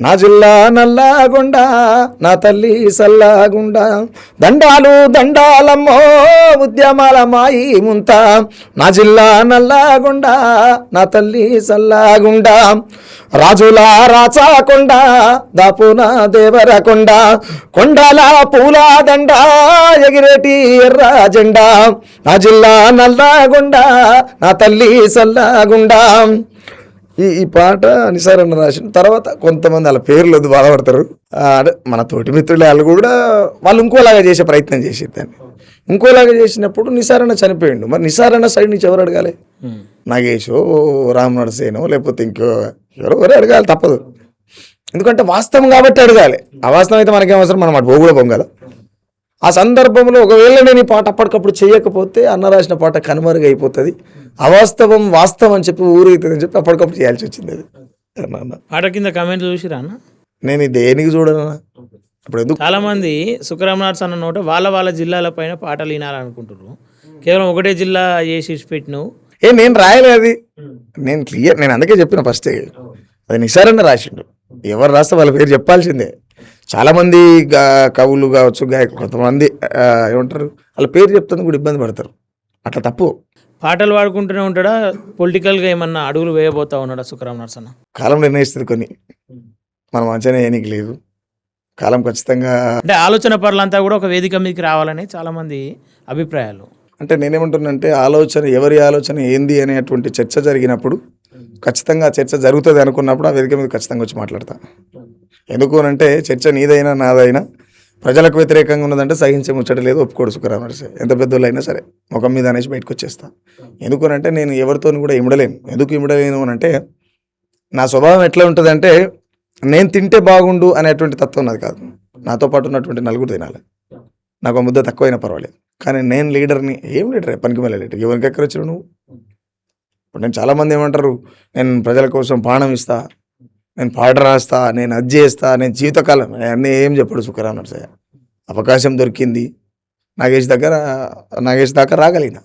నా జిల్లా నల్లాగొండ నా తల్లి సల్లాగుండ దండాలు దండాలమ్మో ఉద్యమాల మాయి ముంత నా జిల్లా నల్లాగొండ నా తల్లి సల్లాగుండ రాజుల రాచాకొండ దాపున దేవరకొండ కొండల పూల దండ ఎగిరేటి ఎర్ర జెండా నా జిల్లా నల్లాగొండ నా తల్లి సల్లాగుండ. ఈ పాట నిసారన్న రాసిన తర్వాత కొంతమంది వాళ్ళ పేర్లు వద్దు బాధపడతారు. అంటే మన తోటి మిత్రులు వాళ్ళు కూడా వాళ్ళు ఇంకోలాగా చేసే ప్రయత్నం చేసేది దాన్ని. ఇంకోలాగా చేసినప్పుడు నిసారన్న చనిపోయిండు. మరి నిసారన్న సైడ్ నుంచి ఎవరు అడగాలి? నాగేషో రామ్ నరసేనో లేకపోతే ఎవరు అడగాలి, తప్పదు. ఎందుకంటే వాస్తవం కాబట్టి అడగాలి. అవాస్తవం అయితే మనకేం అవసరం, మనం అటు పోగులో పొంగాలి. ఆ సందర్భంలో ఒకవేళ నేను ఈ పాట అప్పటికప్పుడు చేయకపోతే అన్న రాసిన పాట కనుమరుగు అయిపోతుంది. అవాస్తవం వాస్తవం అని చెప్పి ఊరైతుంది అని చెప్పి అప్పటికప్పుడు చేయాల్సి వచ్చింది. అది పాట కింద కామెంట్ చూసిరా అన్న? నేను దేనికి చూడను. ఇప్పుడు ఎందుకు చాలా మంది సుఖరామనాథ్ అన్న నోట వాళ్ళ జిల్లాల పైన పాటలు వినాలనుకుంటున్నారు. కేవలం ఒకటే జిల్లా చేసి పెట్టినావు. నేను రాయలే అది. నేను క్లియర్, నేను అందుకే చెప్పిన ఫస్ట్ అది నిసారన్న రాసిండు. ఎవరు రాస్తే వాళ్ళ పేరు చెప్పాల్సిందే. చాలామంది కవులు కావచ్చు, గాయకులు కొంతమంది ఏమంటారు వాళ్ళ పేరు చెప్తాను కూడా ఇబ్బంది పడతారు. అట్లా తప్పు. పాటలు పాడుకుంటూనే ఉంటాడా? పొలిటికల్గా ఏమన్నా అడుగులు వేయబోతా ఉన్నాడా సుఖరామనాథ్ అన్న? కాలం నిర్ణయిస్తుంది కొన్ని, మనం అంచనా ఏనికి లేదు. కాలం ఖచ్చితంగా అంటే ఆలోచన పరులంతా కూడా ఒక వేదిక మీదకి రావాలని చాలామంది అభిప్రాయాలు. అంటే నేనేమంటున్నానంటే ఆలోచన, ఎవరి ఆలోచన ఏంది అనేటువంటి చర్చ జరిగినప్పుడు ఖచ్చితంగా చర్చ జరుగుతుంది అనుకున్నప్పుడు ఆ వేదిక మీద ఖచ్చితంగా వచ్చి మాట్లాడతా. ఎందుకు అంటే చర్చ నీదైనా నాదైనా ప్రజలకు వ్యతిరేకంగా ఉన్నదంటే సహించే ముచ్చట లేదు, ఒప్పుకోడు సుఖరామనర్సే. ఎంత పెద్దోళ్ళు అయినా సరే ముఖం మీద అనేసి బయటకు వచ్చేస్తా. ఎందుకనంటే నేను ఎవరితో కూడా ఇమడలేను. ఎందుకు ఇమడలేను అని అంటే నా స్వభావం ఎట్లా ఉంటుందంటే నేను తింటే బాగుండు అనేటువంటి తత్వం నాది కాదు. నాతో పాటు ఉన్నటువంటి నలుగురు తినాలి, నాకు ముద్ద తక్కువైనా పర్వాలేదు. కానీ నేను లీడర్ని. ఏం లీడర్? పనికి మళ్ళీ లీడర్. ఎవరికి ఎక్కడ వచ్చావు నువ్వు? ఇప్పుడు నేను చాలామంది ఏమంటారు, నేను ప్రజల కోసం ప్రాణం ఇస్తా, నేను పాట రాస్తా, నేను అది చేస్తా, నేను జీవితకాలం అన్నీ ఏం చెప్పాడు సుఖరామనర్సయ్య. అవకాశం దొరికింది, నాగేష్ దాకా రాగలిగిన.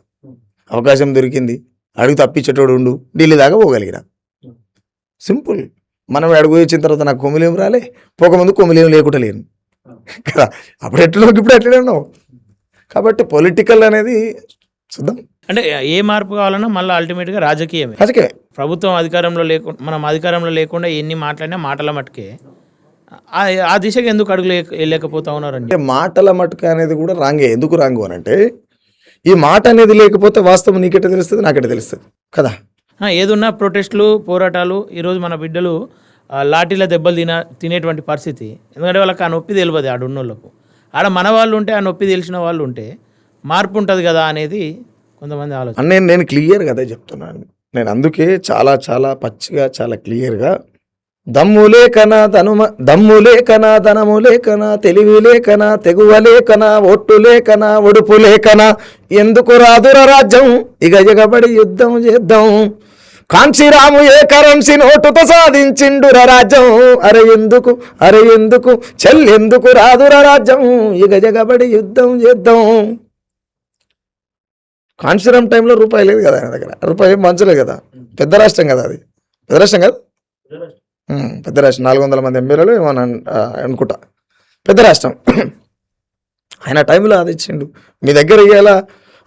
అవకాశం దొరికింది, అడుగు తప్పించేటోడు ఉండు, ఢిల్లీ దాకా పోగలిగిన. సింపుల్. మనం అడుగు వచ్చిన తర్వాత నాకు కొమ్మిలేం రాలే, పోకముందు కొమ్మిలేం లేకుండా లేను కదా. అప్పుడు ఎట్లా ఇప్పుడు ఎట్లనే ఉన్నావు. కాబట్టి పొలిటికల్ అనేది చూద్దాం. అంటే ఏ మార్పు కావాలన్నా మళ్ళీ అల్టిమేట్గా రాజకీయమే. ప్రభుత్వం అధికారంలో లేకుండా, మనం అధికారంలో లేకుండా ఎన్ని మాట్లాడినా మాటల మట్టుకే. ఆ దిశగా ఎందుకు అడుగులు లేకపోతా ఉన్నారంటే మాటల మట్టుక అనేది కూడా రాంగే. ఎందుకు రాంగు అని అంటే ఈ మాట అనేది లేకపోతే వాస్తవం నీకెట్ట తెలుస్తుంది, నాకెట్ట తెలుస్తుంది కదా. ఏదున్నా ప్రొటెస్టులు, పోరాటాలు. ఈరోజు మన బిడ్డలు లాఠీల దెబ్బలు తినేటువంటి పరిస్థితి. ఎందుకంటే వాళ్ళకి ఆ నొప్పి తెలియదు. ఆడున్నోళ్ళకు ఆడ మన వాళ్ళు ఉంటే, ఆ నొప్పి తెలిసిన వాళ్ళు ఉంటే మార్పు ఉంటుంది కదా అనేది కొంతమంది ఆలోచన. నేను క్లియర్ కదా చెప్తున్నాను. నేను అందుకే చాలా చాలా పచ్చిగా చాలా క్లియర్గా దమ్ము లేకనా ధనము లేకనా తెలివి లేకనా తెగువ లేకనా ఒట్టు లేకనా ఒడుపు లేకనా ఎందుకు రాదుర రాజ్యం ఇక ఎగబడి యుద్ధం చేద్దాం. కాంచీరాము ఏ కరెన్సీ నోటుతో సాధించిండుర రాజ్యం. అరే ఎందుకు చెల్లెందుకు రాదుర రాజ్యం ఇక జగబడి యుద్ధం చేద్దాం. కాంచీరామ్ టైంలో రూపాయి లేదు కదా ఆయన దగ్గర, రూపాయి మంచలేదు కదా. పెద్ద రాష్ట్రం కదా అది, పెద్ద రాష్ట్రం కదా, పెద్ద రాష్ట్రం. 400 మంది ఎమ్మెల్యేలు ఏమన్నా అనుకుంటా, పెద్ద రాష్ట్రం. ఆయన టైంలో అది ఇచ్చిండు. మీ దగ్గర ఇవాళ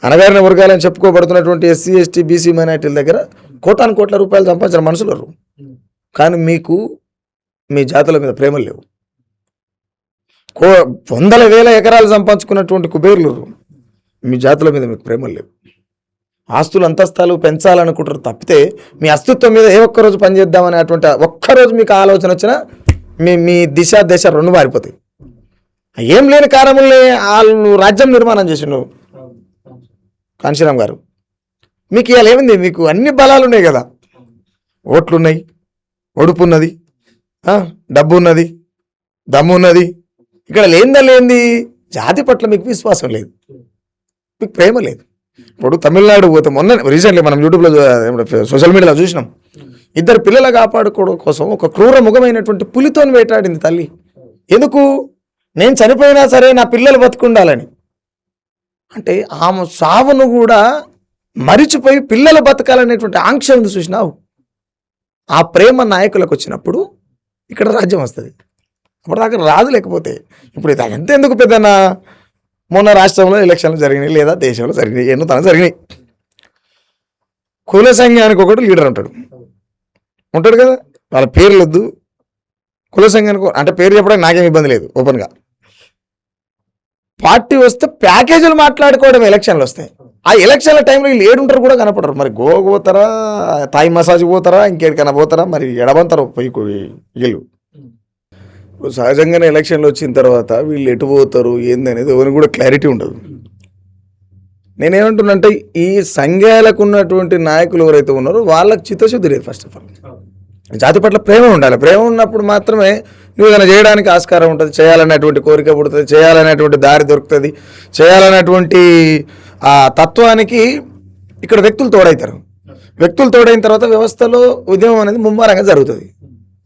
అనగారిన వర్గాలని చెప్పుకోబడుతున్నటువంటి ఎస్సీ, ఎస్టీ, బీసీ మైనార్టీల దగ్గర కోట్ల రూపాయలు సంపాదించిన మనుషులు. కానీ మీకు మీ జాతుల మీద ప్రేమలు లేవు. వందల వేల ఎకరాలు సంపాదించుకున్నటువంటి కుబేర్లు, మీ జాతుల మీద మీకు ప్రేమలు లేవు. ఆస్తులు అంతస్తాలు పెంచాలనుకుంటారు తప్పితే మీ అస్తిత్వం మీద ఏ ఒక్కరోజు పనిచేద్దామనే అటువంటి ఒక్కరోజు మీకు ఆలోచన వచ్చినా మీ దిశ దశ రెండు మారిపోతాయి. ఏం లేని కారణములే వాళ్ళు రాజ్యం నిర్మాణం చేసిండు కాంశీరామ్ గారు. మీకు ఇవాళ ఏమైంది? మీకు అన్ని బలాలు ఉన్నాయి కదా, ఓట్లున్నాయి, ఒడుపు ఉన్నది, డబ్బు ఉన్నది, దమ్ము ఉన్నది. ఇక్కడ లేనిది జాతి పట్ల మీకు విశ్వాసం లేదు, మీకు ప్రేమ లేదు. ఇప్పుడు తమిళనాడు పోతే మొన్న రీసెంట్లీ మనం యూట్యూబ్లో సోషల్ మీడియాలో చూసినాం. 2 పిల్లలు కాపాడుకోవడం కోసం ఒక క్రూర ముఖమైనటువంటి పులితో వేటాడింది తల్లి. ఎందుకు? నేను చనిపోయినా సరే నా పిల్లలు బతుకుండాలని. అంటే ఆమె సావును కూడా మరిచిపోయి పిల్లలు బతకాలనేటువంటి ఆంక్ష ఉంది చూసినావు. ఆ ప్రేమ నాయకులకు వచ్చినప్పుడు ఇక్కడ రాజ్యం వస్తుంది. అప్పటిదాకా రాదు. లేకపోతే ఇప్పుడు ఇది ఎంత ఎందుకు పెద్దనా, మొన్న రాష్ట్రంలో ఎలక్షన్లు జరిగినాయి లేదా దేశంలో జరిగినాయి, ఎన్నో తన జరిగినాయి. కుల సంఘానికి ఒకటి లీడర్ ఉంటాడు కదా, వాళ్ళ పేర్లు వద్దు. కుల సంఘానికి అంటే పేరు చెప్పడానికి నాకేం ఇబ్బంది లేదు, ఓపెన్గా. పార్టీ వస్తే ప్యాకేజీలు మాట్లాడుకోవడం ఎలక్షన్లు వస్తాయి. ఆ ఎలక్షన్ల టైంలో వీళ్ళు ఏడుంటారు కూడా కనపడరు. మరి గోవాకు పోతారా, థాయ్ మసాజ్ పోతారా, ఇంకేడికైనా పోతారా, మరి ఎడబంతారు పోయి వీళ్ళు. ఇప్పుడు సహజంగానే ఎలక్షన్లు వచ్చిన తర్వాత వీళ్ళు ఎటు పోతారు ఏంది అనేది ఎవరికి కూడా క్లారిటీ ఉండదు. నేనేమంటున్నంటే ఈ సంఘాలకు ఉన్నటువంటి నాయకులు ఎవరైతే ఉన్నారో వాళ్ళకి చిత్తశుద్ధి లేదు. ఫస్ట్ ఆఫ్ ఆల్ జాతి పట్ల ప్రేమ ఉండాలి. ప్రేమ ఉన్నప్పుడు మాత్రమే నువ్వు ఏదైనా చేయడానికి ఆస్కారం ఉంటుంది, చేయాలనేటువంటి కోరిక పుడుతుంది, చేయాలనేటువంటి దారి దొరుకుతుంది, చేయాలనేటువంటి ఆ తత్వానికి ఇక్కడ వ్యక్తులు తోడవుతారు. వ్యక్తులు తోడైన తర్వాత వ్యవస్థలో ఉద్యమం అనేది ముమ్మరంగా జరుగుతుంది.